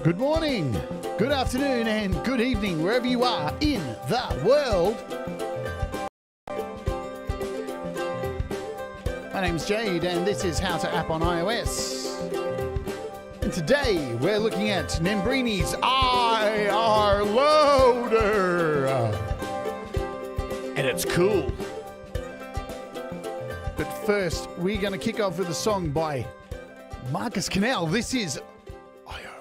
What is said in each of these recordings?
Good morning, good afternoon, and good evening, wherever you are in the world. My name's Jade, and this is How to App on iOS. And today, we're looking at Nembrini's IR Loader. And it's cool. But first, we're going to kick off with a song by Marcus Cannell. This is IO.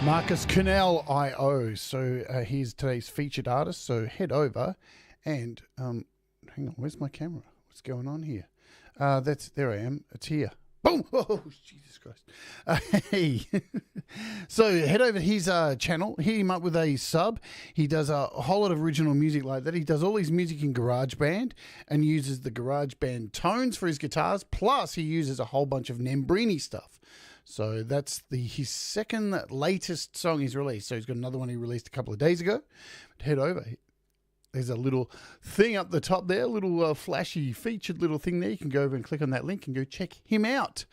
Marcus Cannell IO. So he's today's featured artist. So head over and hang on, where's my camera? What's going on here? There I am. It's here. Boom! Oh, Jesus Christ. Hey. So head over to his channel, hit him up with a sub. He does a whole lot of original music like that. He does all his music in GarageBand and uses the GarageBand tones for his guitars. Plus, he uses a whole bunch of Nembrini stuff. So that's his second latest song he's released. So he's got another one he released a couple of days ago. But head over. There's a little thing up the top there, a little flashy featured little thing there. You can go over and click on that link and go check him out.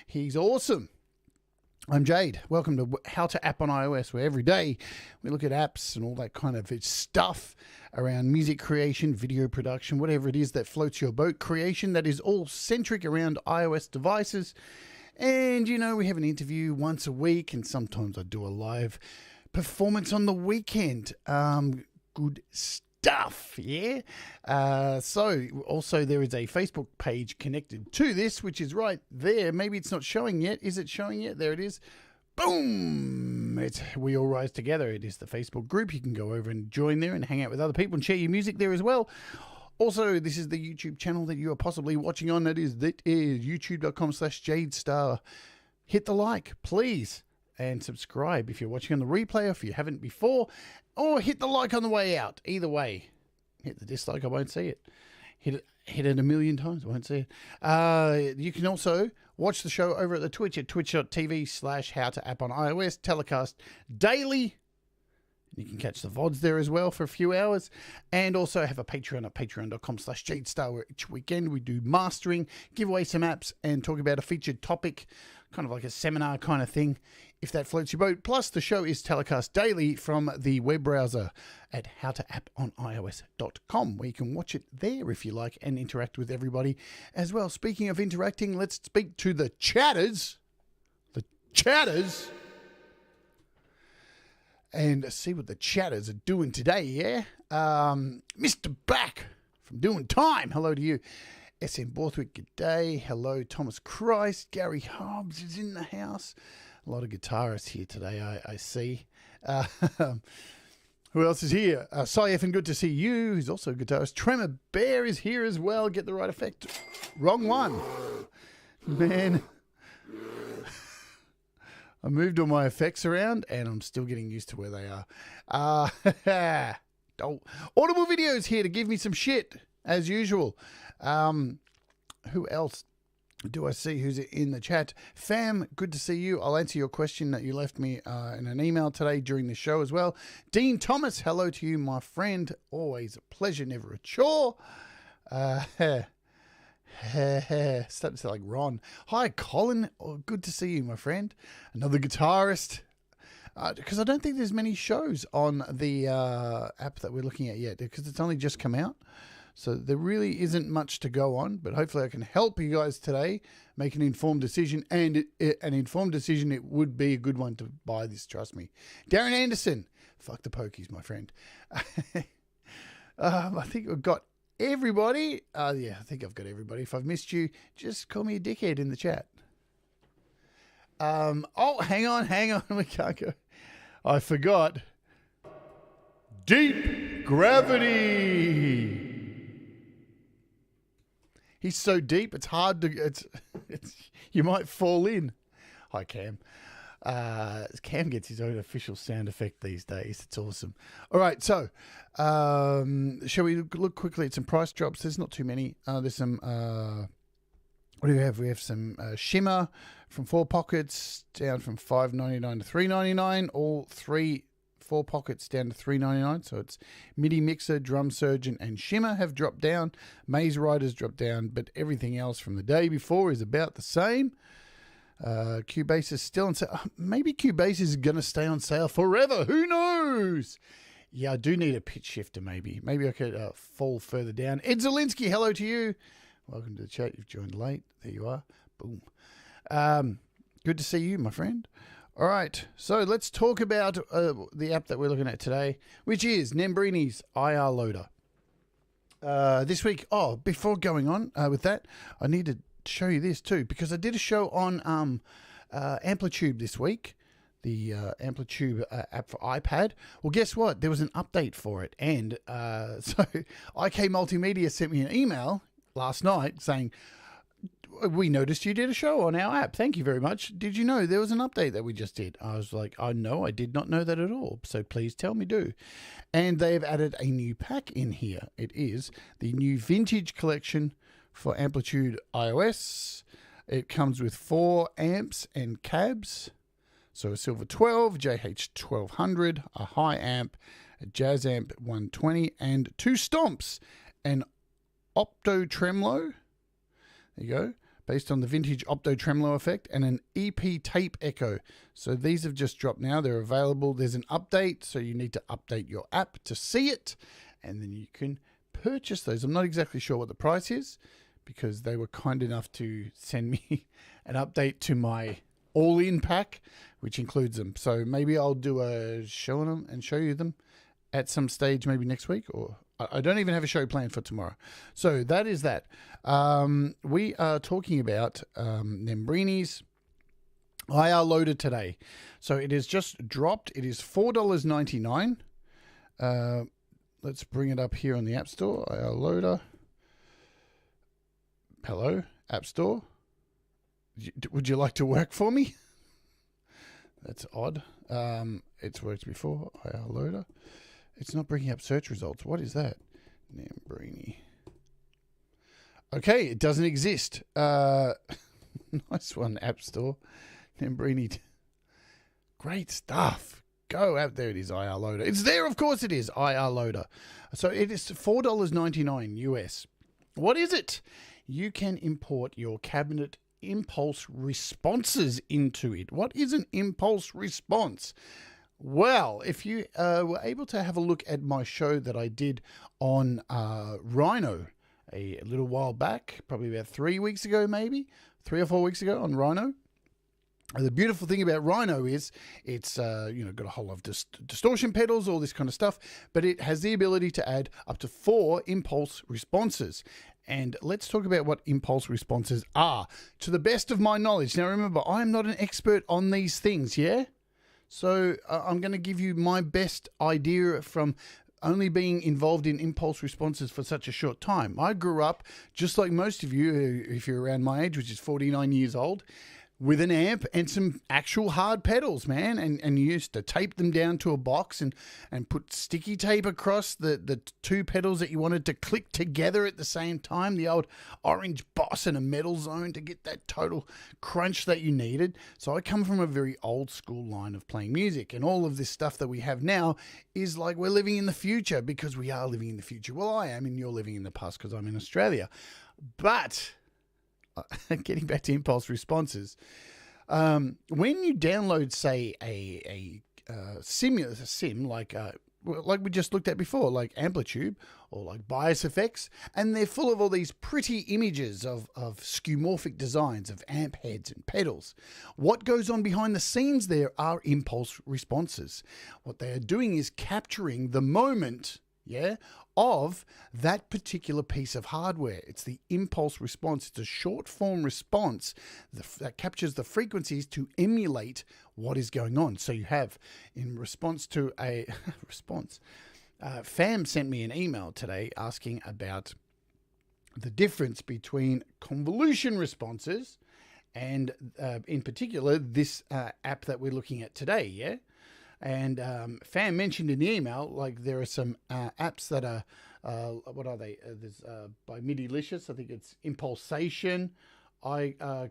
He's awesome. I'm Jade. Welcome to How to App on iOS, where every day we look at apps and all that kind of stuff around music creation, video production, whatever it is that floats your boat creation that is all centric around iOS devices. And, you know, we have an interview once a week, and sometimes I do a live performance on the weekend. Good stuff, yeah? So, also there is a Facebook page connected to this, which is right there. Maybe it's not showing yet. Is it showing yet? There it is. Boom! We All Rise Together. It is the Facebook group. You can go over and join there and hang out with other people and share your music there as well. Also, this is the YouTube channel that you are possibly watching on. That is youtube.com/Jade Starr. Hit the like, please, and subscribe if you're watching on the replay or if you haven't before, or hit the like on the way out. Either way, hit the dislike, I won't see it. hit it a million times. I won't see it. You can also watch the show over at the Twitch at twitch.tv/howtoapp on iOS. Telecast daily. You can catch the VODs there as well for a few hours. And also have a Patreon at patreon.com/Jade Starr, where each weekend we do mastering, give away some apps, and talk about a featured topic, kind of like a seminar kind of thing, if that floats your boat. Plus, the show is telecast daily from the web browser at howtoappoниos.com, where you can watch it there if you like and interact with everybody as well. Speaking of interacting, let's speak to the chatters. The chatters. And see what the chatters are doing today, yeah? Mr. Back from Doing Time, hello to you. SM Borthwick, good day. Hello, Thomas Christ. Gary Hobbs is in the house. A lot of guitarists here today, I see. Who else is here? Cy Effin, good to see you. He's also a guitarist. Tremor Bear is here as well. Get the right effect. Wrong one. Man. I moved all my effects around, and I'm still getting used to where they are. Audible Videos here to give me some shit, as usual. Who else do I see who's in the chat? Fam, good to see you. I'll answer your question that you left me in an email today during the show as well. Dean Thomas, hello to you, my friend. Always a pleasure, never a chore. Starting to sound like Ron. Hi, Colin. Oh, good to see you, my friend. Another guitarist. Because I don't think there's many shows on the app that we're looking at yet, because it's only just come out. So there really isn't much to go on, but hopefully I can help you guys today make an informed decision. And an informed decision, it would be a good one to buy this, trust me. Darren Anderson. Fuck the pokies, my friend. I think we've got everybody. Yeah, I think I've got everybody. If I've missed you, just call me a dickhead in the chat. Oh, hang on. We can't go. I forgot. Deep Gravity. He's so deep, it's hard to. It's you might fall in. Hi, Cam. Cam gets his own official sound effect these days. It's awesome. All right, so shall we look quickly at some price drops? There's not too many. There's some. What do we have? We have some Shimmer from 4 pockets down from $5.99 to $3.99. All 4 pockets down to $3.99. So it's MIDI Mixer, Drum Surgeon, and Shimmer have dropped down. Maze Rider's dropped down, but everything else from the day before is about the same. Cubase is still on sale. Maybe Cubase is going to stay on sale forever. Who knows? Yeah, I do need a pitch shifter maybe. Maybe I could fall further down. Ed Zielinski, hello to you. Welcome to the chat. You've joined late. There you are. Boom. Good to see you, my friend. All right, so let's talk about the app that we're looking at today, which is Nembrini's IR Loader. This week, before going on with that, I need to show you this too, because I did a show on Amplitude this week, the Amplitude app for iPad. Well, guess what? There was an update for it, and so IK Multimedia sent me an email last night saying, we noticed you did a show on our app. Thank you very much. Did you know there was an update that we just did? I was like, no, I did not know that at all. So please tell me, do. And they've added a new pack in here. It is the new Vintage Collection for Amplitude iOS. It comes with 4 amps and cabs. So a Silver 12, JH 1200, a high amp, a Jazz Amp 120, and 2 stomps. An Opto Tremolo. There you go. Based on the vintage Opto Tremolo effect, and an EP Tape Echo. So these have just dropped now. They're available. There's an update, so you need to update your app to see it, and then you can purchase those. I'm not exactly sure what the price is, because they were kind enough to send me an update to my all-in pack, which includes them. So maybe I'll do a show on them and show you them at some stage, maybe next week, or I don't even have a show planned for tomorrow. So that is that. We are talking about Nembrini's IR Loader today. So it has just dropped. It is $4.99. Let's bring it up here on the App Store. IR Loader. Hello, App Store. Would you like to work for me? That's odd. It's worked before. IR Loader. It's not bringing up search results. What is that? Nembrini. Okay, it doesn't exist. Nice one, App Store. Nembrini. Great stuff. Go out there. It is IR Loader. It's there, of course it is. IR Loader. So it is $4.99 US. What is it? You can import your cabinet impulse responses into it. What is an impulse response? Well, if you were able to have a look at my show that I did on Rhino a little while back, probably about 3 weeks ago, maybe 3 or 4 weeks ago on Rhino. The beautiful thing about Rhino is it's got a whole lot of distortion pedals, all this kind of stuff, but it has the ability to add up to 4 impulse responses. And let's talk about what impulse responses are, to the best of my knowledge. Now, remember, I'm not an expert on these things, yeah? So I'm going to give you my best idea from only being involved in impulse responses for such a short time. I grew up, just like most of you, if you're around my age, which is 49 years old, with an amp and some actual hard pedals, man, and you used to tape them down to a box and put sticky tape across the 2 pedals that you wanted to click together at the same time, the old orange boss and a metal zone to get that total crunch that you needed. So I come from a very old school line of playing music, and all of this stuff that we have now is like we're living in the future, because we are living in the future. Well, I am, and you're living in the past because I'm in Australia. But getting back to impulse responses, when you download, say, a sim like we just looked at before, like Amplitude or like Bias Effects, and they're full of all these pretty images of skeuomorphic designs of amp heads and pedals. What goes on behind the scenes there are impulse responses. What they are doing is capturing the moment, of that particular piece of hardware. It's the impulse response. It's a short form response that captures the frequencies to emulate what is going on. So you have, in response to a response, Fam sent me an email today asking about the difference between convolution responses and, in particular, this app that we're looking at today, And Fam mentioned in the email, like, there are some apps that are, what are they? There's by Midilicious, I think it's Impulsation, Conolova,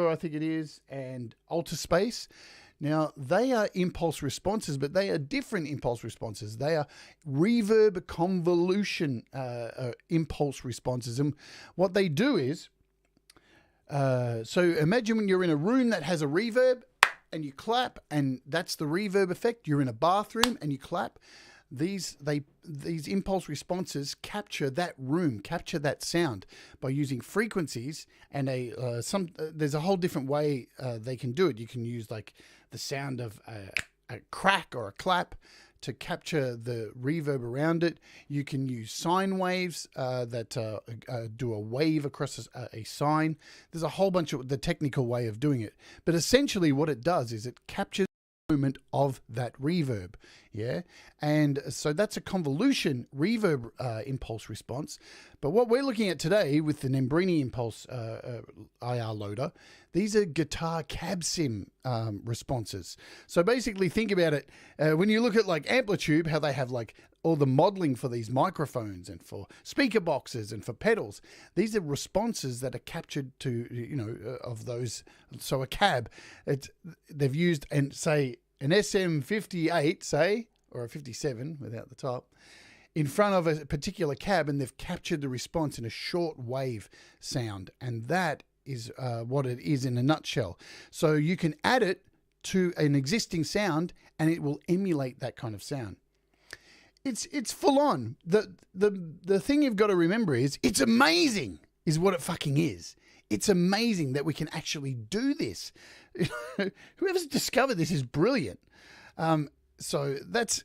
I think it is, and Altaspace. Now, they are impulse responses, but they are different impulse responses. They are reverb convolution impulse responses. And what they do is, so imagine when you're in a room that has a reverb, and you clap, and that's the reverb effect. You're in a bathroom and you clap. These impulse responses capture that room, capture that sound by using frequencies, and there's a whole different way they can do it. You can use like the sound of a crack or a clap to capture the reverb around it. You can use sine waves that do a wave across a sine. There's a whole bunch of the technical way of doing it. But essentially what it does is it captures the moment of that reverb. And so that's a convolution reverb impulse response. But what we're looking at today with the Nembrini Impulse IR Loader, these are guitar cab sim responses. So basically think about it, when you look at like Amplitude, how they have like all the modeling for these microphones and for speaker boxes and for pedals. These are responses that are captured to, of those. So a cab, they've used, and say an SM58, say, or a 57 without the top, in front of a particular cab, and they've captured the response in a short wave sound. And that is what it is in a nutshell. So you can add it to an existing sound and it will emulate that kind of sound. It's full on. The thing you've got to remember is it's amazing, is what it fucking is. It's amazing that we can actually do this. Whoever's discovered this is brilliant. So that's,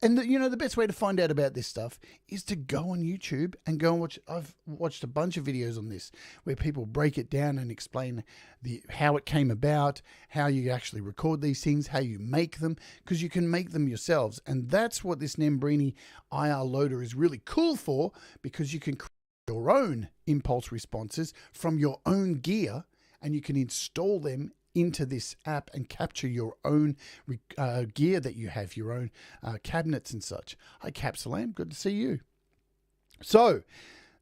and the best way to find out about this stuff is to go on YouTube and go and watch. I've watched a bunch of videos on this where people break it down and explain how it came about, how you actually record these things, how you make them, because you can make them yourselves. And that's what this Nembrini IR Loader is really cool for, because you can create your own impulse responses from your own gear, and you can install them into this app and capture your own gear that you have, your own cabinets and such. Hi, Capsulam, good to see you. So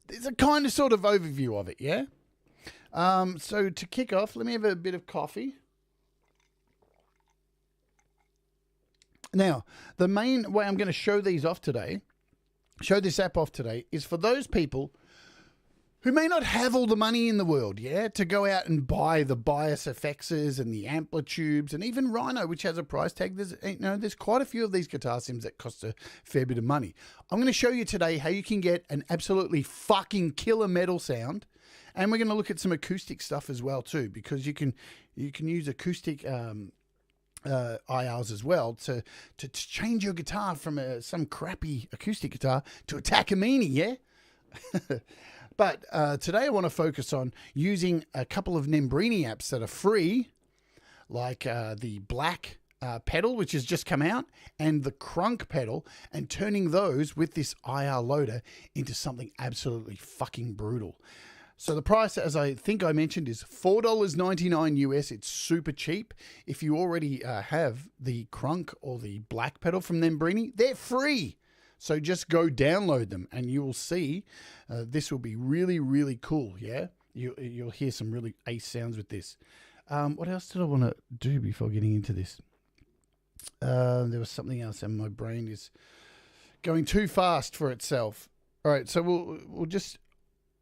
there's a kind of sort of overview of it, yeah? So to kick off, let me have a bit of coffee. Now, the main way I'm going to show these off today, show this app off today, is for those people who may not have all the money in the world, yeah, to go out and buy the bias effects and the amplitubes and even Rhino, which has a price tag. There's quite a few of these guitar sims that cost a fair bit of money. I'm going to show you today how you can get an absolutely fucking killer metal sound, and we're going to look at some acoustic stuff as well too, because you can use acoustic IRs as well to change your guitar from some crappy acoustic guitar to a Takamine, yeah. But today I want to focus on using a couple of Nembrini apps that are free, like the black pedal, which has just come out, and the crunk pedal, and turning those with this IR loader into something absolutely fucking brutal. So the price, as I think I mentioned, is $4.99 US. It's super cheap. If you already have the crunk or the black pedal from Nembrini, they're free. So just go download them and you will see this will be really, really cool, yeah? You'll hear some really ace sounds with this. What else did I want to do before getting into this? There was something else and my brain is going too fast for itself. All right, so we'll just...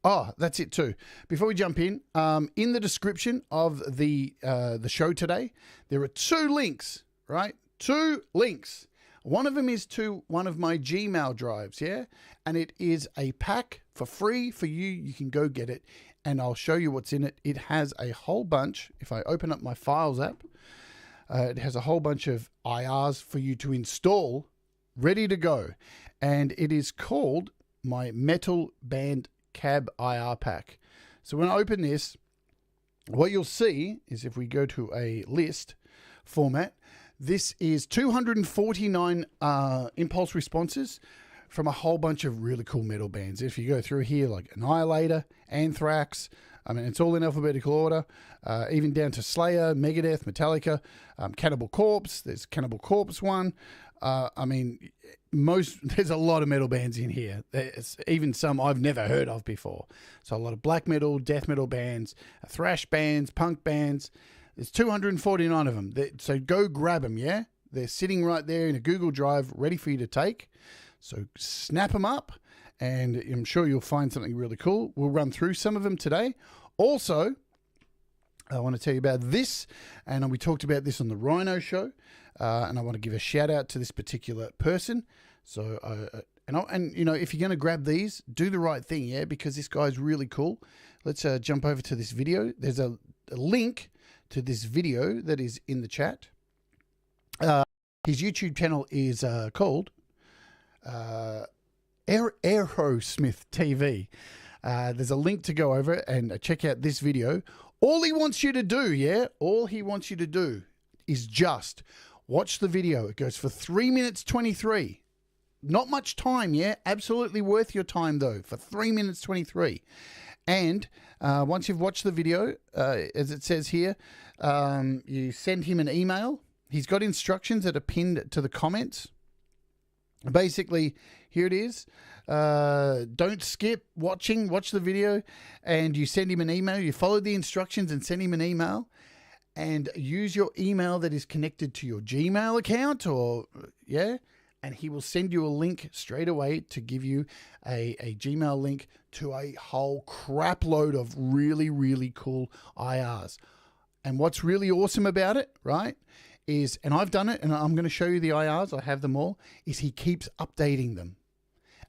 Oh, that's it too. Before we jump in the description of the show today, there are 2 links, right? 2 links. One of them is to one of my Gmail drives, yeah? And it is a pack for free for you. You can go get it, and I'll show you what's in it. It has a whole bunch. If I open up my Files app, it has a whole bunch of IRs for you to install, ready to go. And it is called my Metal Band Cab IR Pack. So when I open this, what you'll see is if we go to a list format, this is 249 impulse responses from a whole bunch of really cool metal bands. If you go through here, like Annihilator, Anthrax, I mean, it's all in alphabetical order, even down to Slayer, Megadeth, Metallica, Cannibal Corpse. There's Cannibal Corpse one. I mean, there's a lot of metal bands in here. There's even some I've never heard of before. So a lot of black metal, death metal bands, thrash bands, punk bands. There's 249 of them. So go grab them, yeah? They're sitting right there in a Google Drive ready for you to take. So snap them up, and I'm sure you'll find something really cool. We'll run through some of them today. Also, I want to tell you about this, and we talked about this on the Rhino show, and I want to give a shout out to this particular person. So, and you know, if you're going to grab these, do the right thing, yeah? Because this guy's really cool. Let's jump over to this video. There's a link to this video that is in the chat. His YouTube channel is called Aerosmith TV. There's a link to go over and check out this video. All he wants you to do, yeah, all he wants you to do is just watch the video. It goes for 3 minutes 23. Not much time, yeah? Absolutely worth your time, though, for 3 minutes 23. And once you've watched the video, as it says here, you send him an email. He's got instructions that are pinned to the comments. Basically, here it is. Don't skip watching. Watch the video, and you send him an email. You follow the instructions and send him an email. And use your email that is connected to your Gmail account, or, yeah? And he will send you a link straight away to give you a Gmail link to a whole crap load of really, really cool IRs. And what's really awesome about it, right, is, and I've done it, and I'm going to show you the IRs, I have them all, is he keeps updating them.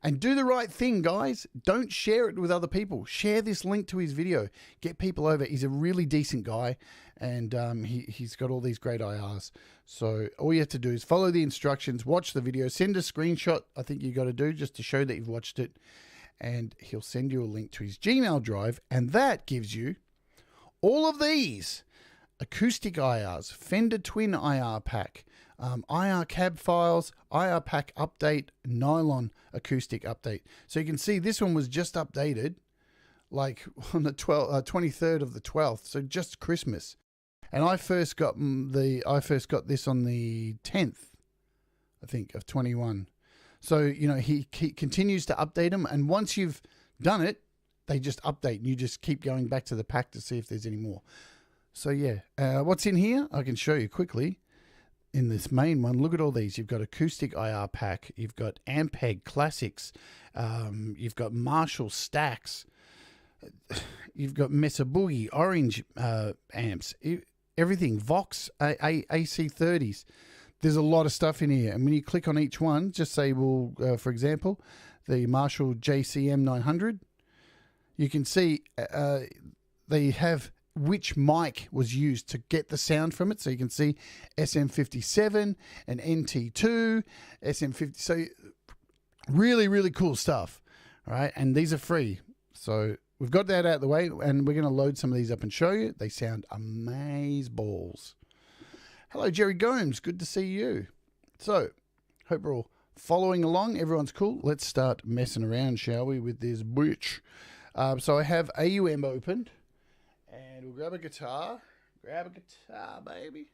And do the right thing, guys. Don't share it with other people. Share this link to his video. Get people over. He's a really decent guy, and he's got all these great IRs. So all you have to do is follow the instructions, watch the video, send a screenshot, I think you got to do, just to show that you've watched it, and he'll send you a link to his Gmail drive, and that gives you all of these acoustic IRs, Fender Twin IR pack, IR cab files, IR pack update, nylon acoustic update. So you can see this one was just updated like on the 23rd of the 12th, so just Christmas. And I first got this on the 10th, I think, of 21. So, you know, he continues to update them, and once you've done it, they just update, and you just keep going back to the pack to see if there's any more. So yeah, what's in here? I can show you quickly. In this main one, look at all these. You've got acoustic IR pack. You've got Ampeg classics. You've got Marshall stacks. You've got Mesa Boogie orange amps. Everything Vox AC30s. There's a lot of stuff in here, and when you click on each one, just say, well, for example, the Marshall JCM 900. You can see they have which mic was used to get the sound from it. So you can see SM57 and NT2, SM50. So really, really cool stuff. All right. And these are free. So we've got that out of the way, and we're going to load some of these up and show you. They sound amazeballs. Hello, Jerry Gomes. Good to see you. So hope we're all following along. Everyone's cool. Let's start messing around, shall we, with this bitch. So I have AUM opened. And we'll grab a guitar. Grab a guitar, baby.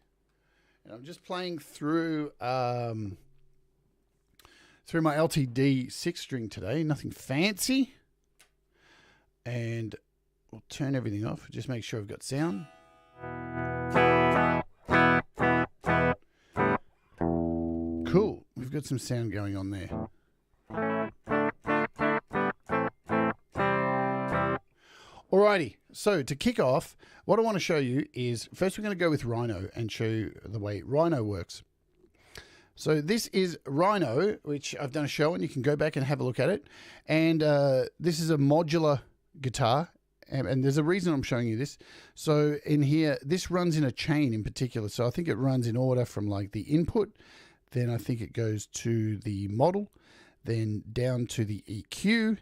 And I'm just playing through my LTD 6-string today. Nothing fancy. And we'll turn everything off. Just make sure I've got sound. Cool. We've got some sound going on there. Alrighty, so to kick off, what I want to show you is, first we're going to go with Rhino and show you the way Rhino works. So this is Rhino, which I've done a show, and you can go back and have a look at it. And this is a modular guitar, and there's a reason I'm showing you this. So in here, this runs in a chain in particular. So I think it runs in order from like the input, then I think it goes to the model, then down to the EQ,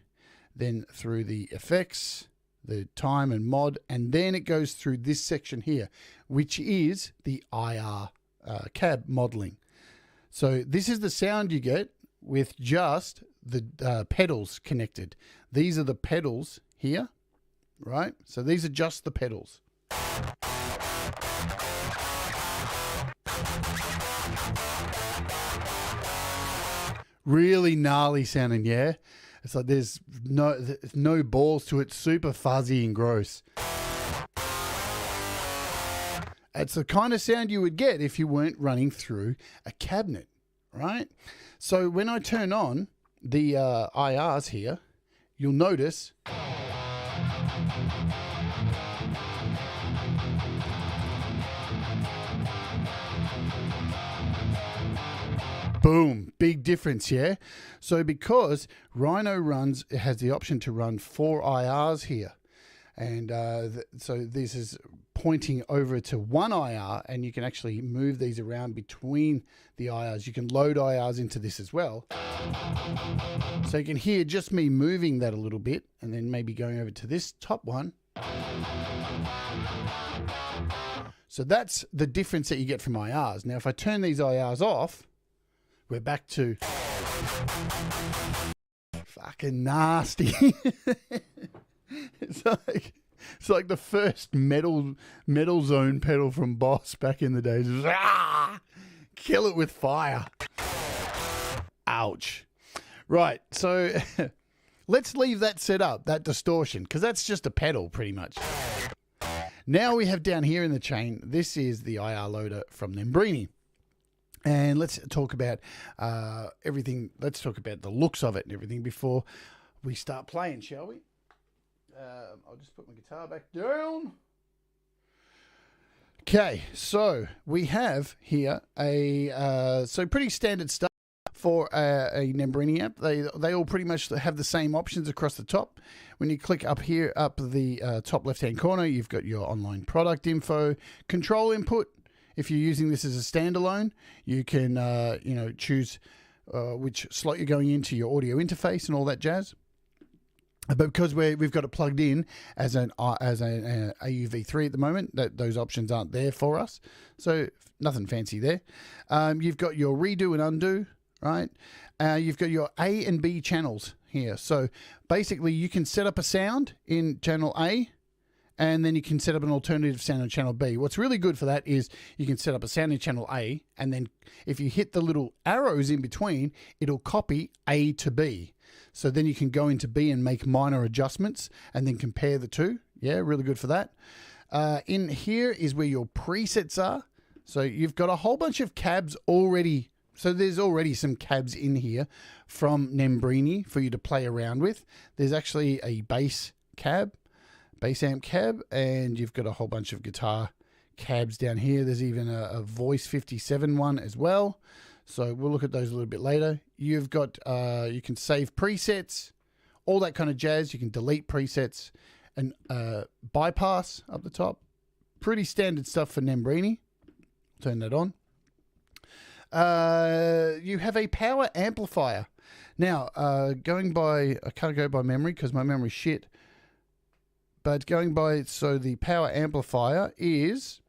then through the effects, the time and mod, and then it goes through this section here, which is the IR cab modeling. So this is the sound you get with just the pedals connected. These are the pedals here, right? So these are just the pedals. Really gnarly sounding, yeah? It's like there's no balls to it, super fuzzy and gross. It's the kind of sound you would get if you weren't running through a cabinet, right? So when I turn on the IRs here, you'll notice boom, big difference, yeah? So because Rhino has the option to run 4 IRs here. And so this is pointing over to one IR, and you can actually move these around between the IRs. You can load IRs into this as well. So you can hear just me moving that a little bit, and then maybe going over to this top one. So that's the difference that you get from IRs. Now, if I turn these IRs off, we're back to fucking nasty. It's like the first metal zone pedal from Boss back in the days. Kill it with fire. Ouch. Right, so let's leave that set up, that distortion, because that's just a pedal pretty much. Now we have down here in the chain, this is the IR loader from Nembrini. And let's talk about everything. Let's talk about the looks of it and everything before we start playing, shall we? I'll just put my guitar back down. Okay, so we have here a pretty standard stuff for a Nembrini amp. They all pretty much have the same options across the top. When you click up here, up the top left-hand corner, you've got your online product info, control input. If you're using this as a standalone, you can choose which slot you're going into, your audio interface and all that jazz. But because we've got it plugged in as an AUV3 at the moment, those options aren't there for us. So nothing fancy there. You've got your redo and undo, right? You've got your A and B channels here. So basically you can set up a sound in channel A, and then you can set up an alternative sound in channel B. What's really good for that is you can set up a sound in channel A, and then if you hit the little arrows in between, it'll copy A to B. So then you can go into B and make minor adjustments and then compare the two. Yeah, really good for that. In here is where your presets are. So you've got a whole bunch of cabs already. So there's already some cabs in here from Nembrini for you to play around with. There's actually a bass cab, bass amp cab, and you've got a whole bunch of guitar cabs down here. There's even a voice 57 one as well. So we'll look at those a little bit later. You've got, you can save presets, all that kind of jazz. You can delete presets and bypass up the top. Pretty standard stuff for Nembrini. Turn that on. You have a power amplifier. Now, going by, I can't go by memory because my memory's shit. But going by, so the power amplifier is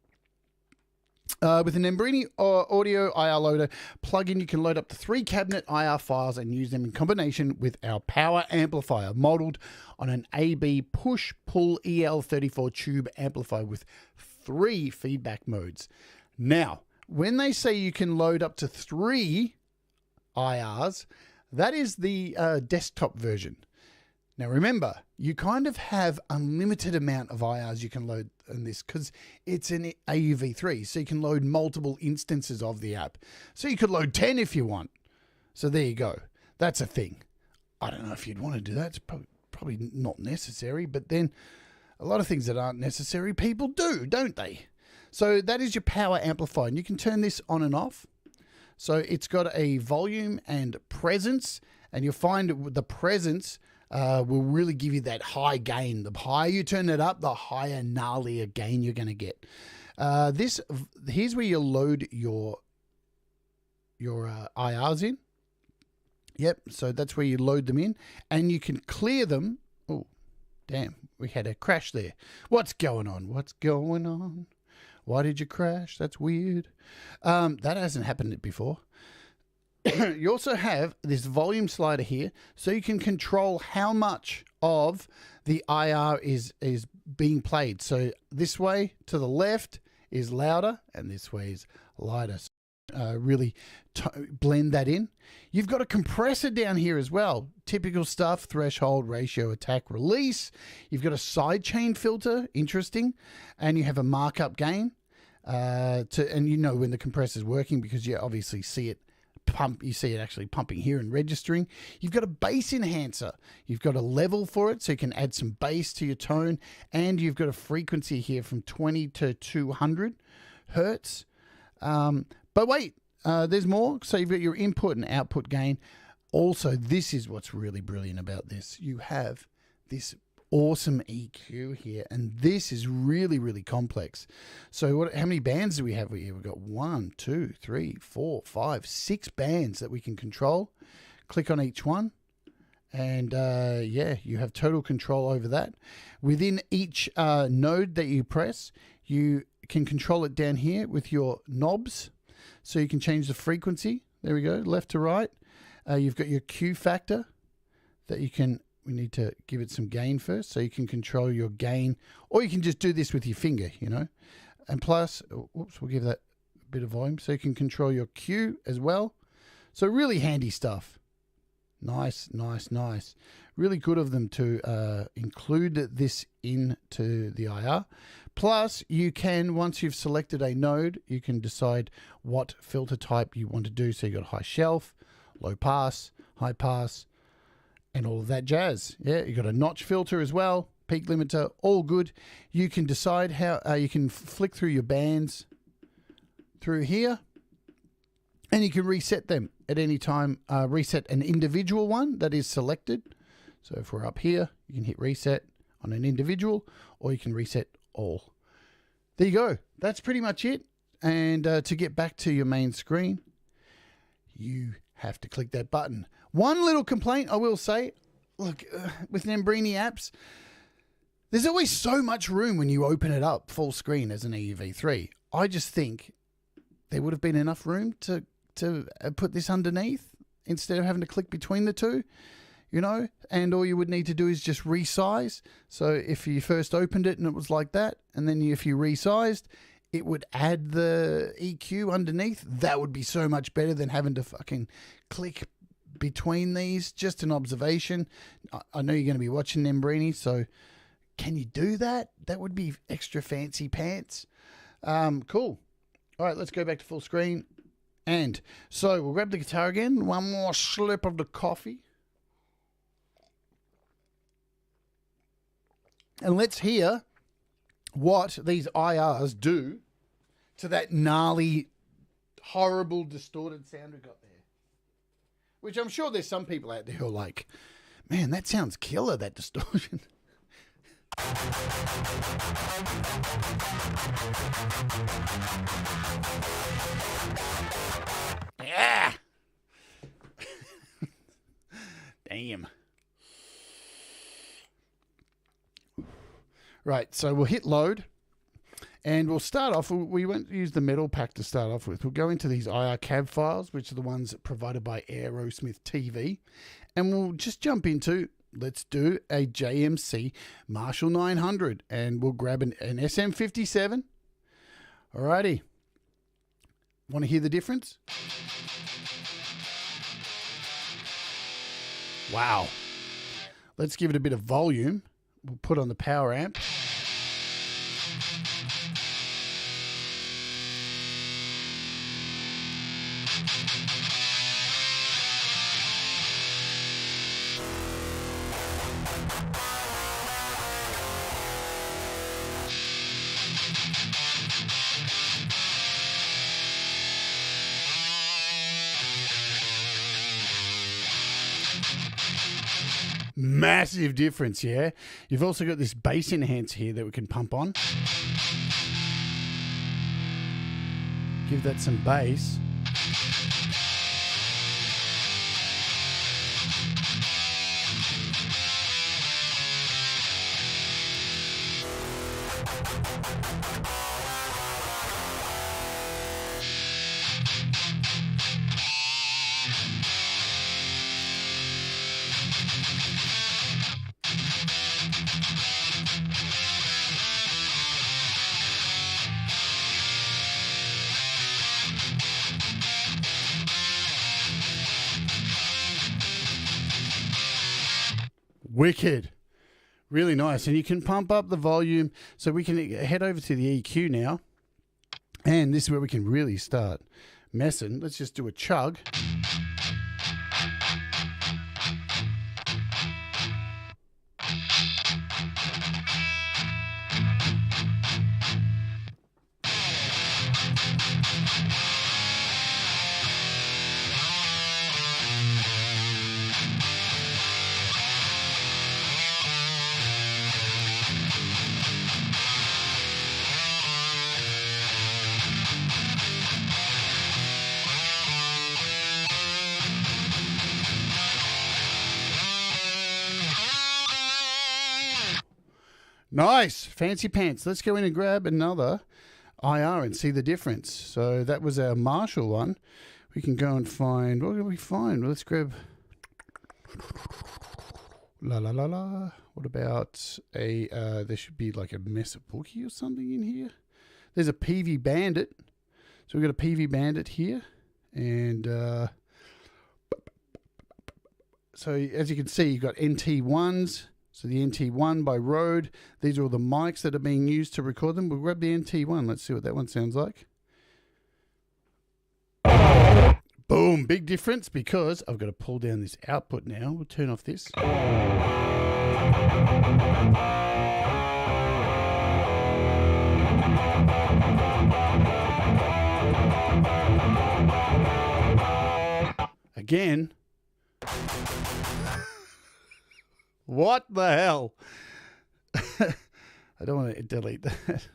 with the Nembrini Audio IR Loader plugin, you can load up to 3 cabinet IR files and use them in combination with our power amplifier, modeled on an AB push-pull EL34 tube amplifier with 3 feedback modes. Now, when they say you can load up to 3 IRs, that is the desktop version. Now remember, you kind of have unlimited amount of IRs you can load in this because it's an AUV3, so you can load multiple instances of the app. So you could load 10 if you want. So there you go. That's a thing. I don't know if you'd want to do that. It's probably not necessary, but then a lot of things that aren't necessary, people do, don't they? So that is your power amplifier, and you can turn this on and off. So it's got a volume and presence, and you'll find the presence will really give you that high gain. The higher you turn it up, the higher, gnarlier gain you're going to get. Here's where you load your IRs in. Yep, so that's where you load them in, and you can clear them. Oh, damn, we had a crash there. What's going on? What's going on? Why did you crash? That's weird. That hasn't happened before. You also have this volume slider here, so you can control how much of the IR is being played. So this way to the left is louder, and this way is lighter. So, really blend that in. You've got a compressor down here as well. Typical stuff: threshold, ratio, attack, release. You've got a sidechain filter, interesting, and you have a markup gain. And you know when the compressor is working because you obviously see it pump. You see it actually pumping here and registering. You've got a bass enhancer. You've got a level for it, so you can add some bass to your tone, and you've got a frequency here from 20 to 200 hertz. But wait, there's more. So you've got your input and output gain. Also, this is what's really brilliant about this. You have this awesome EQ here, and this is really, really complex. So how many bands do we have here? We've got 1, 2, 3, 4, 5, 6 bands that we can control. Click on each one, and yeah, you have total control over that. Within each node that you press, you can control it down here with your knobs. So you can change the frequency. There we go, left to right. You've got your Q factor that you can, we need to give it some gain first. So you can control your gain, or you can just do this with your finger, you know. And plus, whoops, we'll give that a bit of volume. So you can control your Q as well. So really handy stuff. Nice, nice, nice. Really good of them to include this into the IR. Plus, you can, once you've selected a node, you can decide what filter type you want to do. So you've got high shelf, low pass, high pass, and all of that jazz. Yeah, you've got a notch filter as well, peak limiter, all good. You can decide how, you can flick through your bands through here, and you can reset them at any time. Reset an individual one that is selected. So if we're up here, you can hit reset on an individual, or you can reset all. There you go. That's pretty much it. And to get back to your main screen, you have to click that button. One little complaint I will say, look, with Nembrini apps, there's always so much room when you open it up full screen as an AUV3. I just think there would have been enough room to put this underneath instead of having to click between the two, you know, and all you would need to do is just resize. So if you first opened it and it was like that, and then if you resized, it would add the EQ underneath. That would be so much better than having to fucking click between these. Just an observation. I know you're going to be watching Nembrini, so can you do that? That would be extra fancy pants. Cool. All right, let's go back to full screen. And so we'll grab the guitar again. One more slip of the coffee. And let's hear what these IRs do to that gnarly, horrible, distorted sound we got there. Which I'm sure there's some people out there who are like, man, that sounds killer, that distortion. Yeah. Damn. Right, so we'll hit load. And we'll start off, we won't use the metal pack to start off with. We'll go into these IR cab files, which are the ones provided by Aerosmith TV. And we'll just jump into, let's do a JMC Marshall 900. And we'll grab an SM57. Alrighty. Want to hear the difference? Wow. Let's give it a bit of volume. We'll put on the power amp. Massive difference, yeah? You've also got this bass enhancer here that we can pump on. Give that some bass. Wicked. Really nice. And you can pump up the volume. So we can head over to the EQ now. And this is where we can really start messing. Let's just do a chug. Nice. Fancy pants. Let's go in and grab another IR and see the difference. So that was our Marshall one. We can go and find, what can we find? Well, let's grab, la la la la. What about a, there should be like a Mesa Bookie or something in here. There's a PV Bandit. So we've got a PV Bandit here. And so as you can see, you've got NT1s. So the NT1 by Rode. These are all the mics that are being used to record them. We'll grab the NT1. Let's see what that one sounds like. Boom. Big difference because I've got to pull down this output now. We'll turn off this. Again. What the hell? I don't want to delete that.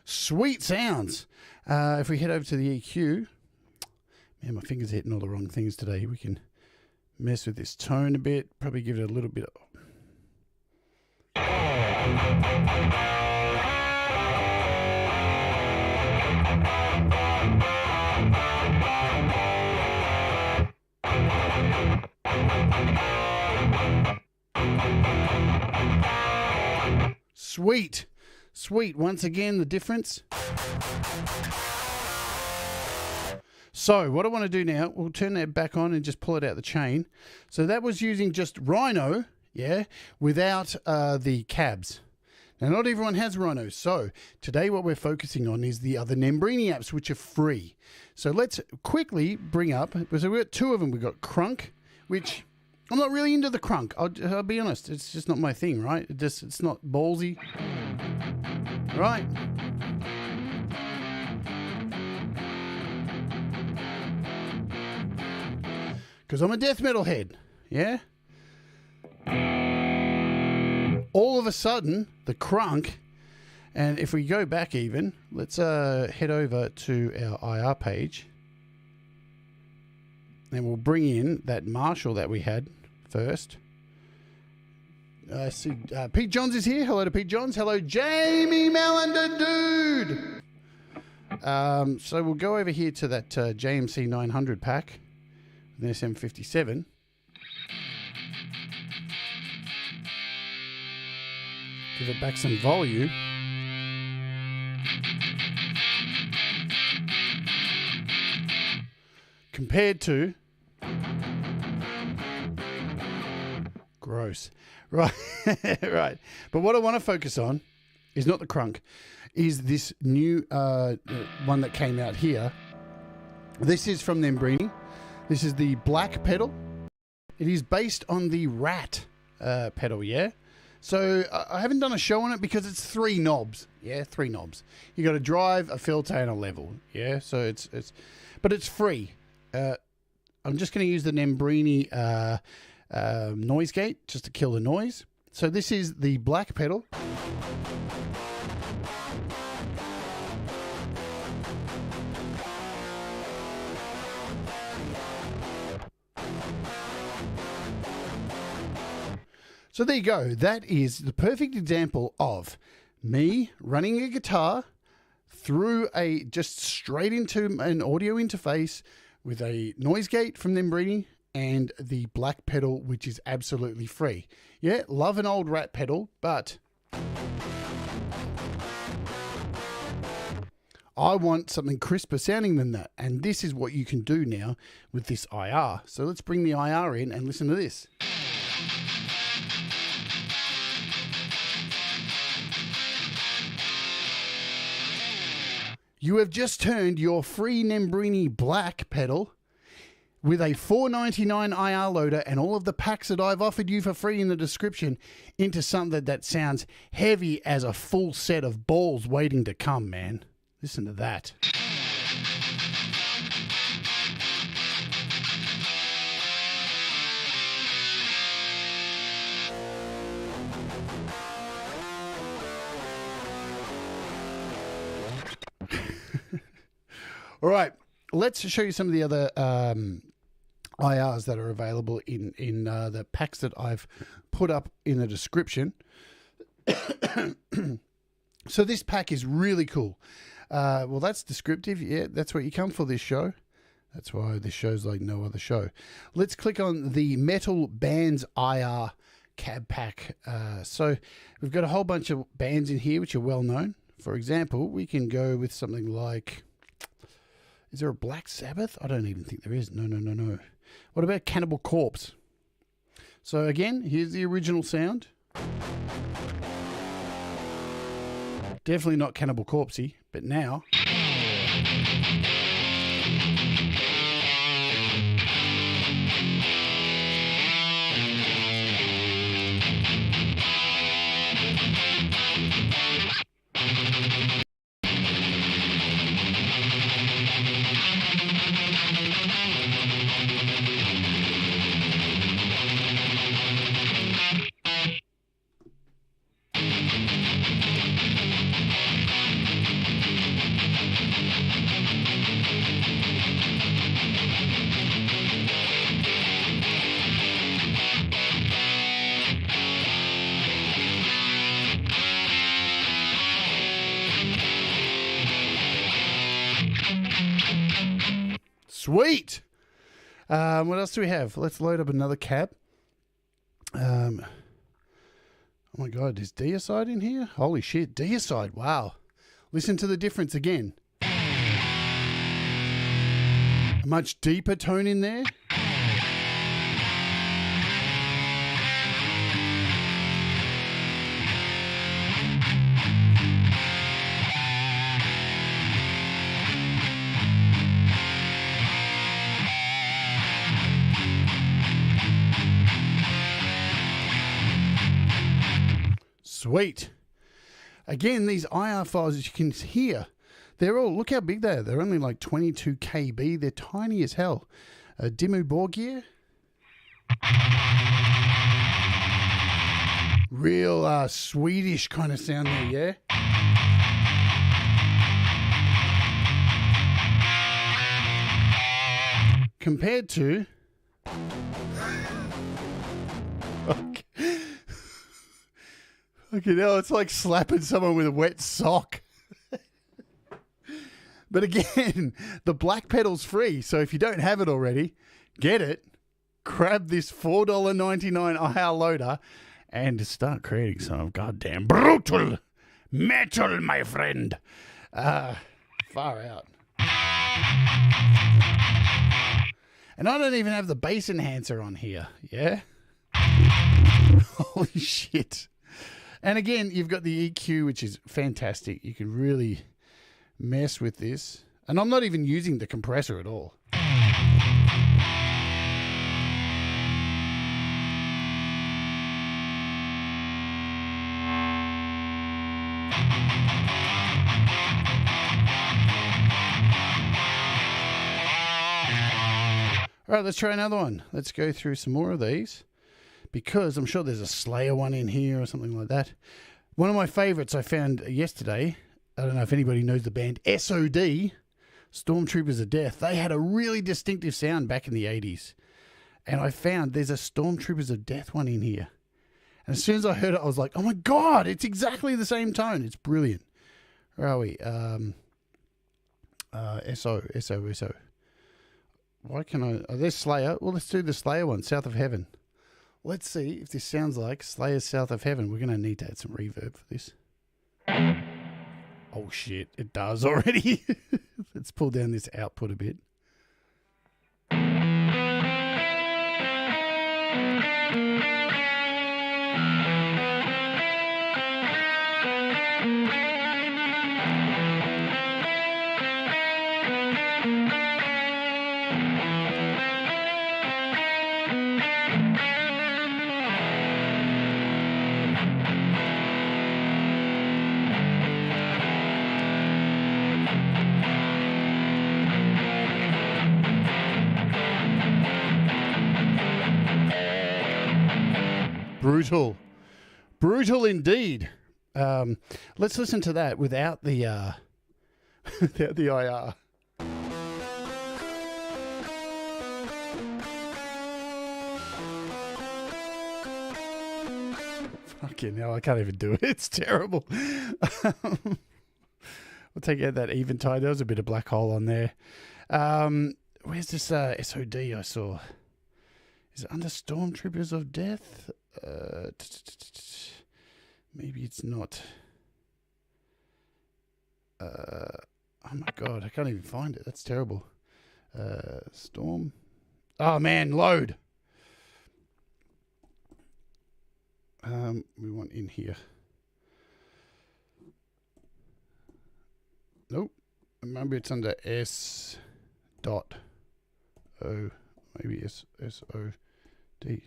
Sweet sounds. If we head over to the EQ, man, my fingers are hitting all the wrong things today. We can mess with this tone a bit, probably give it a little bit of... Sweet. Sweet. Once again, the difference. So what I want to do now, we'll turn that back on and just pull it out the chain. So that was using just Rhino, yeah, without the cabs. Now, not everyone has Rhino. So today what we're focusing on is the other Nembrini apps, which are free. So let's quickly bring up, because we've got two of them. We've got Crunk, which I'm not really into the Crunk. I'll be honest. It's just not my thing, right? It's not ballsy, right? Because I'm a death metal head, yeah? All of a sudden, the Crunk, and if we go back even, let's head over to our IR page, and we'll bring in that Marshall that we had first. I see Pete Johns is here. Hello to Pete Johns. Hello, Jamie Melander, dude. So we'll go over here to that JMC 900 pack. An SM57. Give it back some volume. Compared to gross. Right. Right. But what I want to focus on is not the Crunk, is this new one that came out here. This is from Nembrini. This is the black pedal. It is based on the Rat pedal, yeah? So I haven't done a show on it because it's 3 knobs, yeah? 3 knobs. You got a drive, a filter, and a level, yeah? So but it's free. I'm just going to use the Nembrini noise gate just to kill the noise. So this is the black pedal. So there you go. That is the perfect example of me running a guitar through just straight into an audio interface with a noise gate from Nembrini and the black pedal, which is absolutely free. Yeah, love an old Rat pedal, but I want something crisper sounding than that. And this is what you can do now with this IR. So let's bring the IR in and listen to this. You have just turned your free Nembrini black pedal with a $4.99 IR loader and all of the packs that I've offered you for free in the description into something that sounds heavy as a full set of balls waiting to come, man. Listen to that. All right, let's show you some of the other IRs that are available in the packs that I've put up in the description. So this pack is really cool. Well, that's descriptive. Yeah, that's what you come for this show. That's why this show's like no other show. Let's click on the Metal Bands IR cab pack. So we've got a whole bunch of bands in here which are well known. For example, we can go with something like... Is there a Black Sabbath? I don't even think there is. No. What about Cannibal Corpse? So again, here's the original sound. Definitely not Cannibal Corpsey, but now... Sweet. What else do we have? Let's load up another cab. Oh my God, is deicide in here? Holy shit, deicide, wow. Listen to the difference again. A much deeper tone in there. Sweet. Again, these IR files, as you can hear, they're all, look how big they are. They're only like 22 KB. They're tiny as hell. Dimmu Borgir. Real Swedish kind of sound there, yeah? Compared to... Okay, now it's like slapping someone with a wet sock. But again, the black pedal's free, so if you don't have it already, get it, grab this $4.99 IR loader, and start creating some goddamn brutal metal, my friend. Far out. And I don't even have the bass enhancer on here, yeah? Holy shit. And again, you've got the EQ, which is fantastic. You can really mess with this. And I'm not even using the compressor at all. All right, let's try another one. Let's go through some more of these, because I'm sure there's a Slayer one in here or something like that. One of my favorites I found yesterday, I don't know if anybody knows the band SOD, Stormtroopers of Death. They had a really distinctive sound back in the 80s. And I found there's a Stormtroopers of Death one in here. And as soon as I heard it, I was like, oh my God, it's exactly the same tone. It's brilliant. Where are we? SO. Why can I... Oh, there's Slayer. Well, let's do the Slayer one, South of Heaven. Let's see if this sounds like Slayer's South of Heaven. We're going to need to add some reverb for this. Oh, shit. It does already. Let's pull down this output a bit. Brutal indeed. Let's listen to that without the without the IR. Fucking hell, I can't even do it. It's terrible. We'll take out that Eventide. There was a bit of black hole on there. Where's this SOD I saw? Is it under Stormtroopers of Death? Maybe it's not. Oh my God, I can't even find it. That's terrible. Storm. Oh man, load. We want in here. Nope. Maybe it's under S dot O. Maybe S-O-D.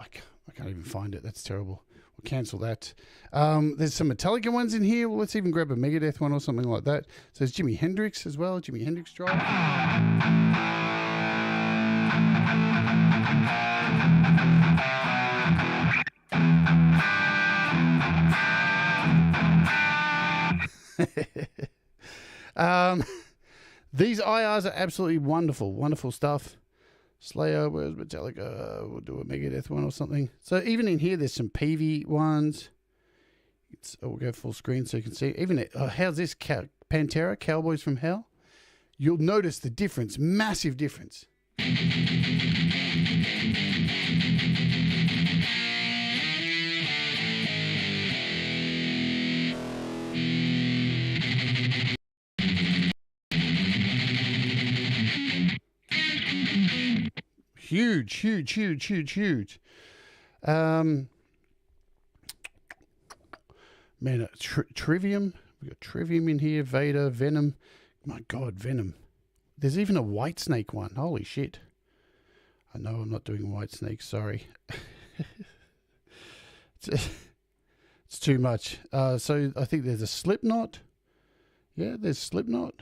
I can't even find it. That's terrible. We'll cancel that. There's some Metallica ones in here. Well, let's even grab a Megadeth one or something like that. So there's Jimi Hendrix as well. Jimi Hendrix drive. These IRs are absolutely wonderful. Wonderful stuff. Slayer, where's Metallica? We'll do a Megadeth one or something. So even in here, there's some PV ones. We'll go full screen so you can see. Even how's this? Pantera, Cowboys from Hell. You'll notice the difference, massive difference. Huge, huge, huge, huge, huge. Man, Trivium. We got Trivium in here. Vader, Venom. My God, Venom. There's even a White Snake one. Holy shit. I know I'm not doing White Snake. Sorry. It's too much. So I think there's a Slipknot. Yeah, there's Slipknot.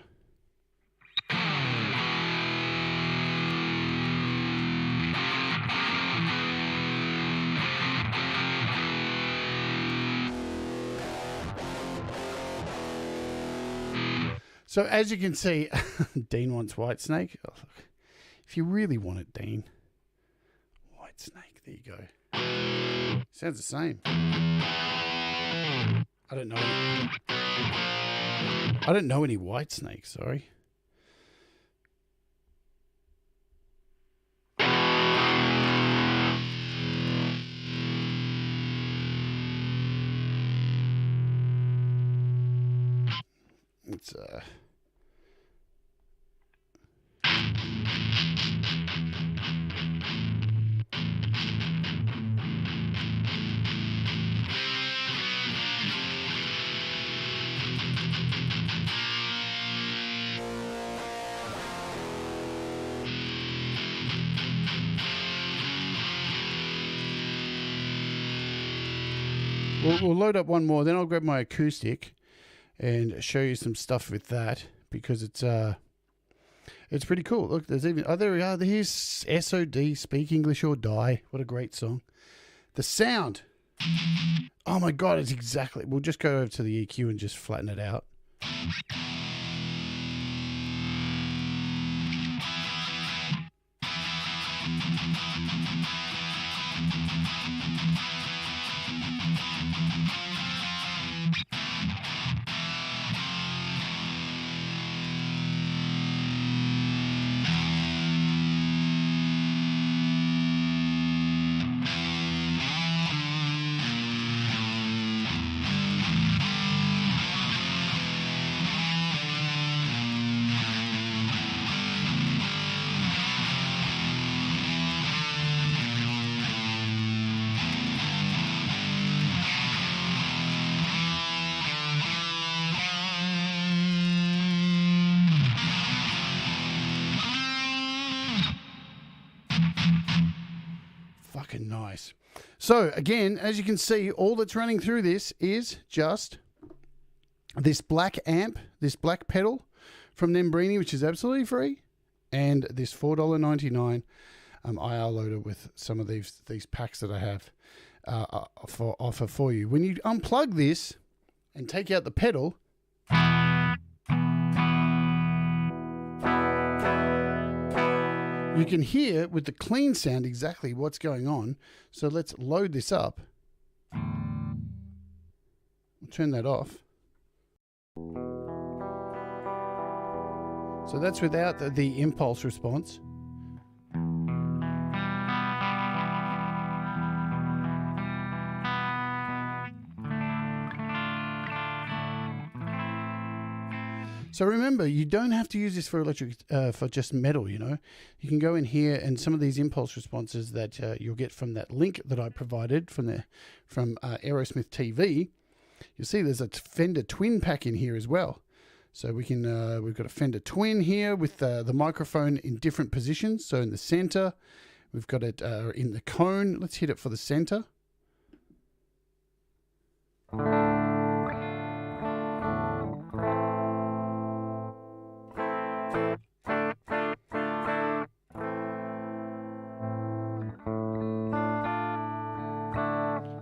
So as you can see, Dean wants White Snake. Oh, look. If you really want it, Dean. White Snake, there you go. Sounds the same. I don't know any White Snake, sorry. It's We'll load up one more, then I'll grab my acoustic and show you some stuff with that, because it's pretty cool. Look, there's even there we are. Here's SOD, Speak English or Die. What a great song. The sound. Oh my God, it's exactly. We'll just go over to the EQ and just flatten it out. Fucking nice. So again, as you can see, all that's running through this is just this black amp, this black pedal from Nembrini, which is absolutely free, and this $4.99 IR loader with some of these packs that I have for offer for you. When you unplug this and take out the pedal, you can hear with the clean sound exactly what's going on. So let's load this up. I'll turn that off. So that's without the impulse response. So remember, you don't have to use this for electric, for just metal, you know. You can go in here and some of these impulse responses that you'll get from that link that I provided from Aerosmith TV. You'll see there's a Fender Twin pack in here as well. So we can, we've got a Fender Twin here with the microphone in different positions. So in the center, we've got it in the cone. Let's hit it for the center.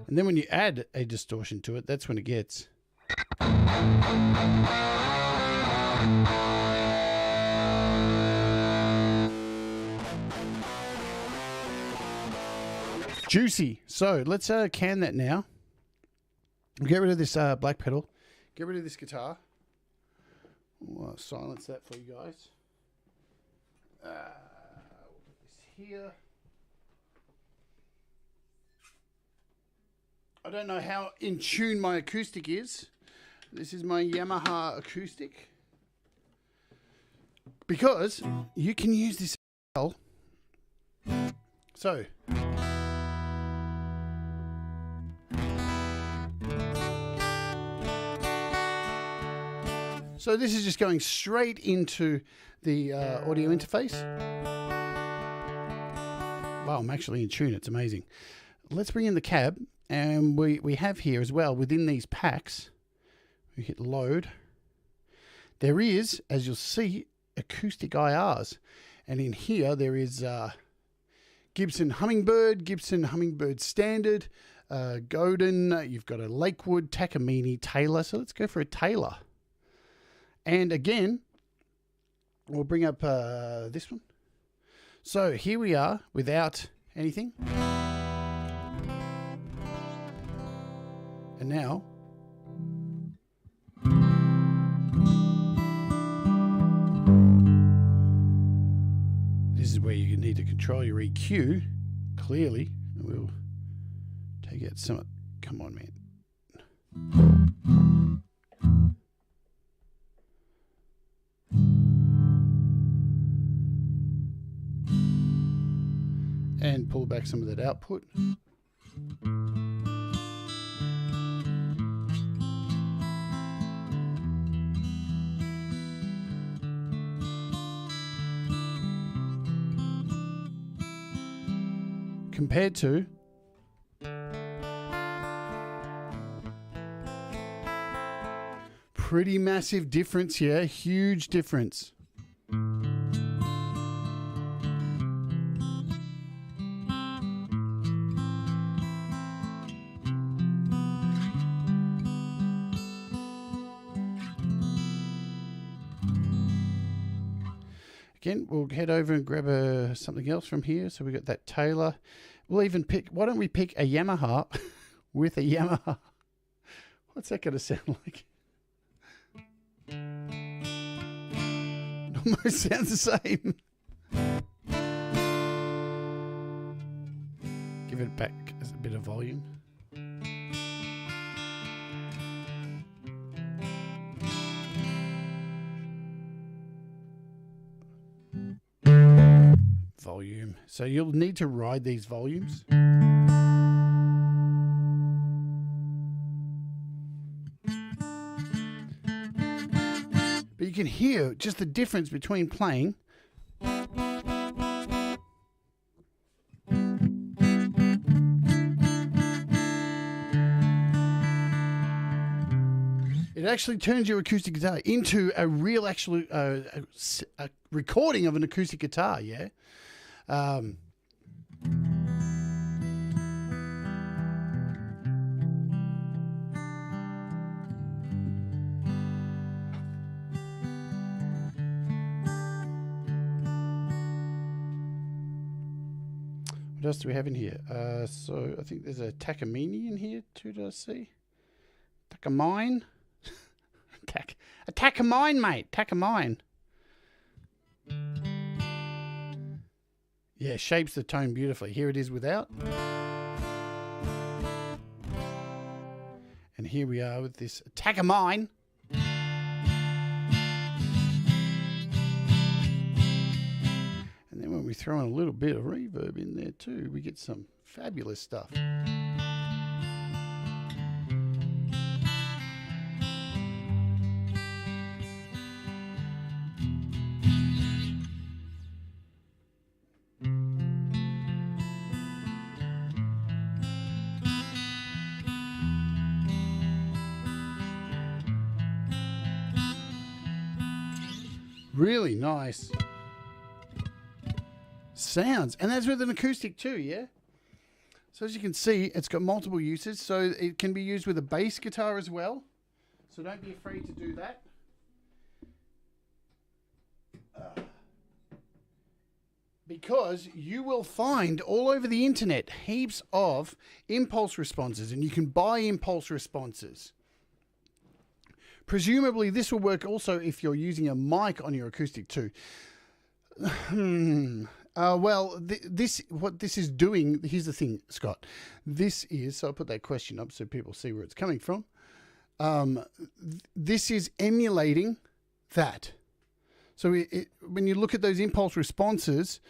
And then when you add a distortion to it, that's when it gets. Juicy. So let's can that now. Get rid of this black pedal. Get rid of this guitar. I'll silence that for you guys. We'll put this here. I don't know how in tune my acoustic is. This is my Yamaha acoustic. Because you can use this So this is just going straight into the audio interface. Wow, I'm actually in tune. It's amazing. Let's bring in the cab, and we have here as well, within these packs, we hit load. There is, as you'll see, acoustic IRs. And in here there is Gibson Hummingbird Standard, Godin, you've got a Lakewood, Takamine, Taylor. So let's go for a Taylor. And again, we'll bring up this one. So here we are without anything. And now, this is where you need to control your EQ clearly. And we'll take out some. Come on, man. And pull back some of that output. Compared to pretty massive difference here, huge difference. Again, we'll head over and grab something else from here. So we got that Taylor. We'll even pick, why don't we pick a Yamaha with a Yamaha? What's that going to sound like? It almost sounds the same. Give it back as a bit of volume. Volume. So you'll need to ride these volumes. But you can hear just the difference between playing it actually turns your acoustic guitar into a real actual a recording of an acoustic guitar, yeah? What else do we have in here? So I think there's a Takamine in here too, did I see? Takamine? A Takamine, mate. Takamine. Yeah, shapes the tone beautifully. Here it is without. And here we are with this Takamine. And then when we throw in a little bit of reverb in there too, we get some fabulous stuff. Really nice sounds, and that's with an acoustic too, yeah? So as you can see, it's got multiple uses, so it can be used with a bass guitar as well, so don't be afraid to do that. Because you will find all over the internet heaps of impulse responses, and you can buy impulse responses. Presumably, this will work also if you're using a mic on your acoustic too. Well, what this is doing, here's the thing, Scott. This is, so I'll put that question up so people see where it's coming from. This is emulating that. So when you look at those impulse responses,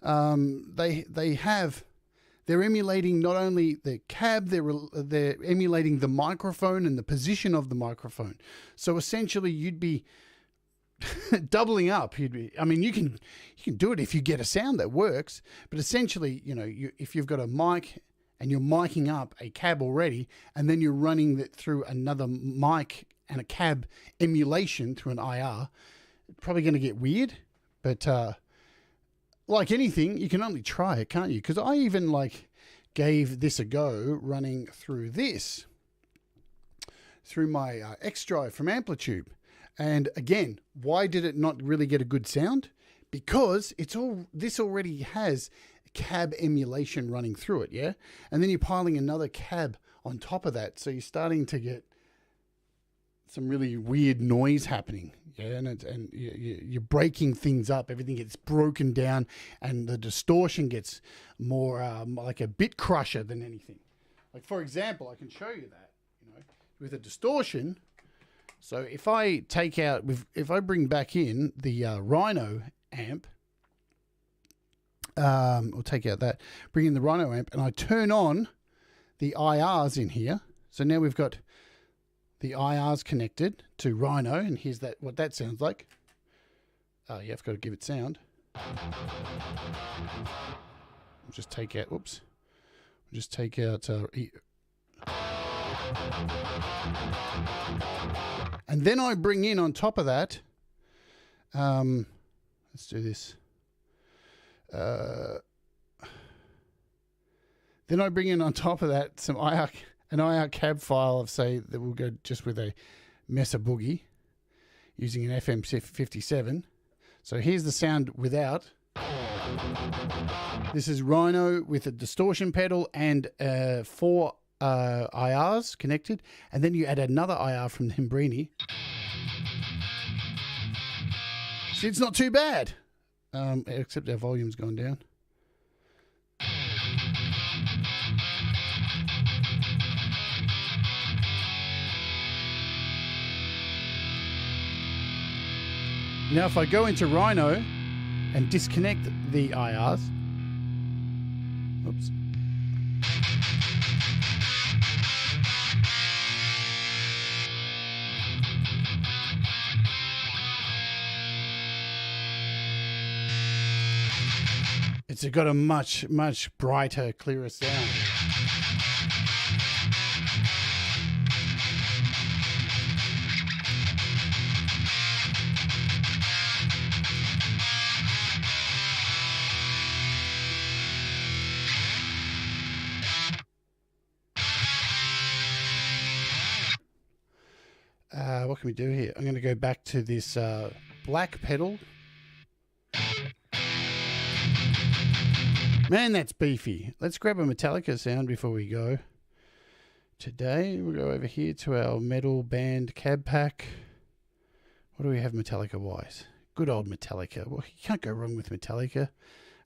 they're emulating not only the cab, they're emulating the microphone and the position of the microphone. So essentially, you'd be doubling up. I mean, you can do it if you get a sound that works. But essentially, if you've got a mic and you're miking up a cab already, and then you're running it through another mic and a cab emulation through an IR, it's probably going to get weird. But like anything, you can only try it, can't you? Because I even gave this a go running through my X drive from Amplitude. And again, why did it not really get a good sound? Because this already has cab emulation running through it, yeah? And then you're piling another cab on top of that, so you're starting to get some really weird noise happening, yeah, and you're breaking things up. Everything gets broken down, and the distortion gets more like a bit crusher than anything. Like, for example, I can show you that, with a distortion. So if I bring back in the Rhino amp, or take out that, bring in the Rhino amp, and I turn on the IRs in here. So now we've got the IRs connected to Rhino, and here's what that sounds like. Oh, yeah, I've got to give it sound. I'll just take out, whoops. I'll just take out, and then I bring in on top of that, let's do this. Then I bring in on top of that an IR cab file of, say, that will go just with a Mesa Boogie using an FM57. So here's the sound without. This is Rhino with a distortion pedal and 4 IRs connected. And then you add another IR from Nembrini. See, it's not too bad. Except our volume's gone down. Now, if I go into Rhino and disconnect the IRs, oops. It's got a much, much brighter, clearer sound. What can we do here? I'm going to go back to this black pedal. Man, that's beefy. Let's grab a Metallica sound before we go. Today, we'll go over here to our metal band cab pack. What do we have Metallica-wise? Good old Metallica. Well, you can't go wrong with Metallica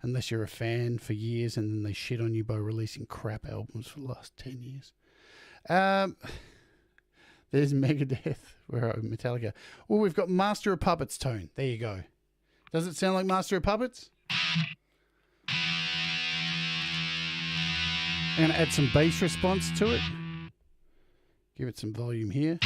unless you're a fan for years and then they shit on you by releasing crap albums for the last 10 years. There's Megadeth. Where are Metallica? Oh, we've got Master of Puppets tone. There you go. Does it sound like Master of Puppets? I'm going to add some bass response to it. Give it some volume here.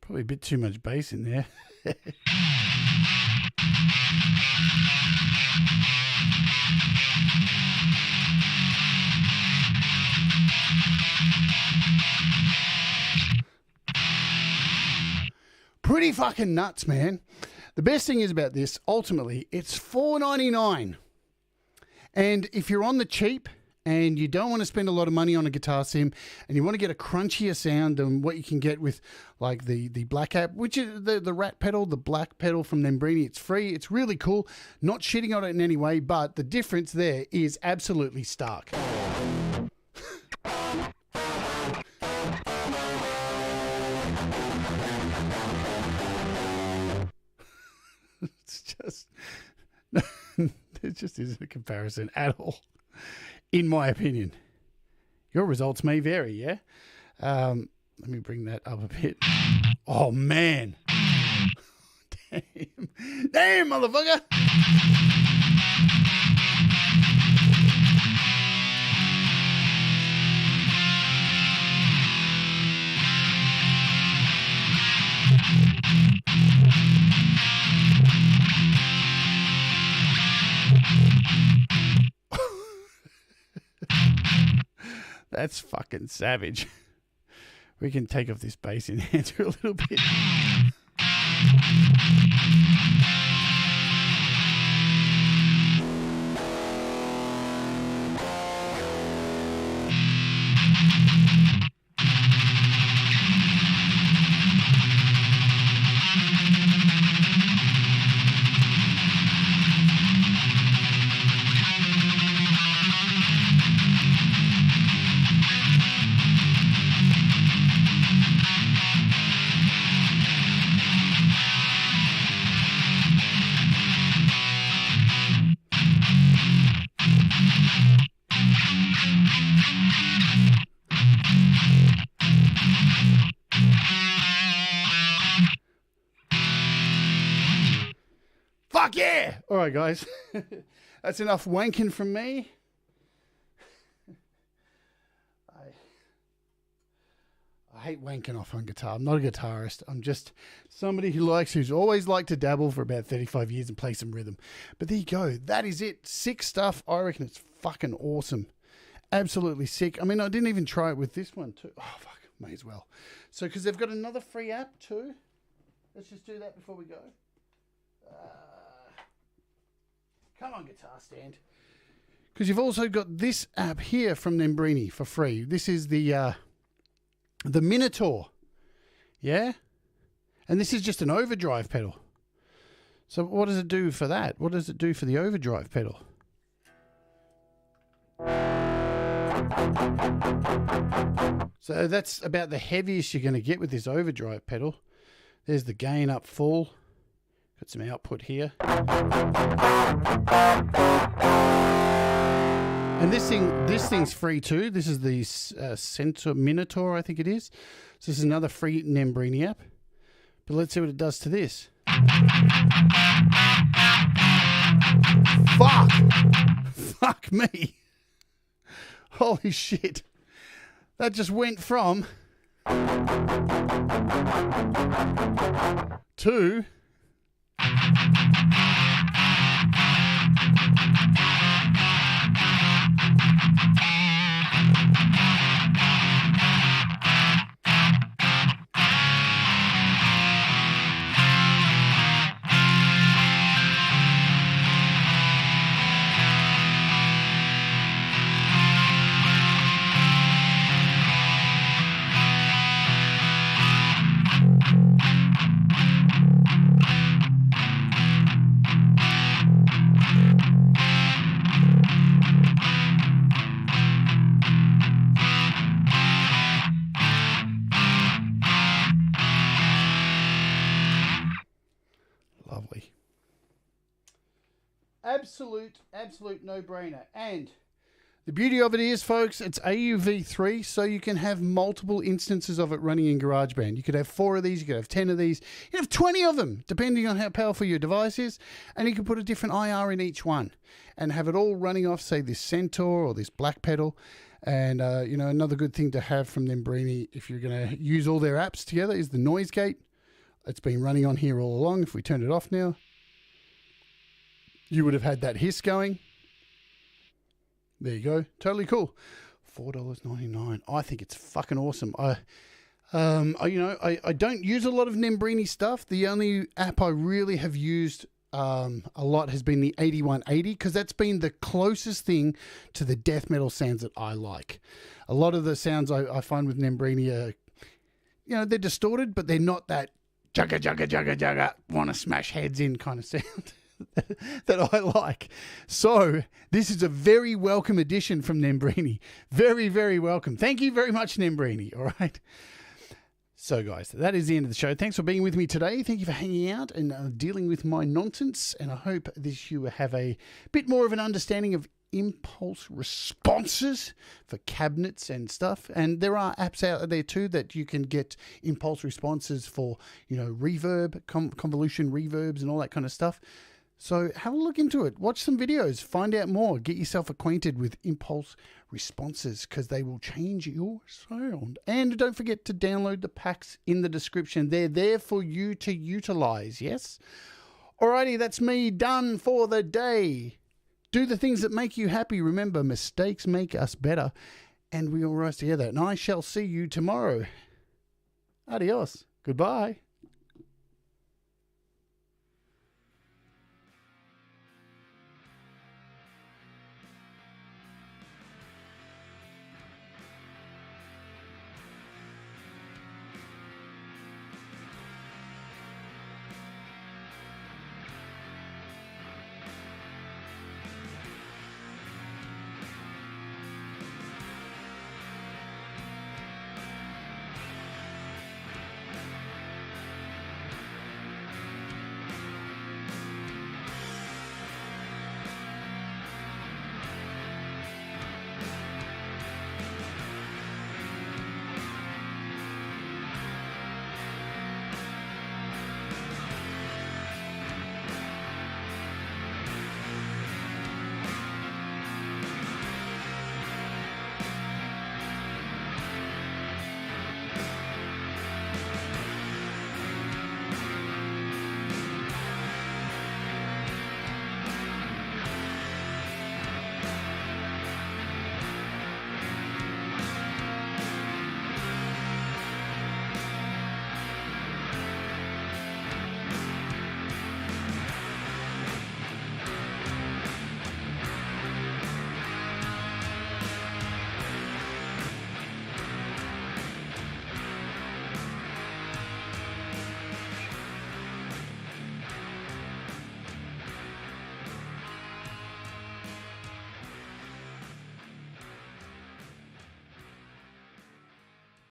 Probably a bit too much bass in there. Pretty fucking nuts, man. The best thing is about this, ultimately, it's $4.99. And if you're on the cheap and you don't want to spend a lot of money on a guitar sim and you want to get a crunchier sound than what you can get with like the Black app, which is the Rat pedal, the Black pedal from Nembrini, it's free. It's really cool. Not shitting on it in any way, but the difference there is absolutely stark. It just isn't a comparison at all, in my opinion. Your results may vary, yeah? Let me bring that up a bit. Oh, man. Damn. Damn, motherfucker. That's fucking savage. We can take off this bass enhancer a little bit. Fuck yeah! All right, guys. That's enough wanking from me. I hate wanking off on guitar. I'm not a guitarist. I'm just somebody who's always liked to dabble for about 35 years and play some rhythm. But there you go. That is it. Sick stuff. I reckon it's fucking awesome. Absolutely sick. I mean, I didn't even try it with this one too. Oh, fuck. May as well. So, because they've got another free app too. Let's just do that before we go. Come on, guitar stand. Because you've also got this app here from Nembrini for free. This is the Minotaur. Yeah? And this is just an overdrive pedal. So what does it do for that? What does it do for the overdrive pedal? So that's about the heaviest you're going to get with this overdrive pedal. There's the gain up full. Got some output here. And this thing's free too. This is the Center Minotaur, I think it is. So this is another free Nembrini app. But let's see what it does to this. Fuck! Fuck me! Holy shit. That just went from to lovely. Absolute no-brainer. And the beauty of it is, folks, it's AUV3, so you can have multiple instances of it running in GarageBand. You could have 4 of these, you could have 10 of these, you could have 20 of them, depending on how powerful your device is, and you can put a different IR in each one and have it all running off, say, this Centaur or this black pedal. And, another good thing to have from Nembrini, if you're going to use all their apps together, is the noise gate. It's been running on here all along. If we turn it off now, you would have had that hiss going. There you go. Totally cool. $4.99. I think it's fucking awesome. I don't use a lot of Nembrini stuff. The only app I really have used a lot has been the 8180, because that's been the closest thing to the death metal sounds that I like. A lot of the sounds I find with Nembrini are, they're distorted, but they're not that jugga, jugga, jugga, jugga, want to smash heads in kind of sound that I like. So this is a very welcome addition from Nembrini. Very, very welcome. Thank you very much, Nembrini. All right. So guys, that is the end of the show. Thanks for being with me today. Thank you for hanging out and dealing with my nonsense. And I hope this you have a bit more of an understanding of impulse responses for cabinets and stuff. And there are apps out there too that you can get impulse responses for, reverb, convolution reverbs and all that kind of stuff. So have a look into it. Watch some videos. Find out more. Get yourself acquainted with impulse responses because they will change your sound. And don't forget to download the packs in the description. They're there for you to utilize, yes? Alrighty, that's me done for the day. Do the things that make you happy. Remember, mistakes make us better. And we all rise together. And I shall see you tomorrow. Adios. Goodbye.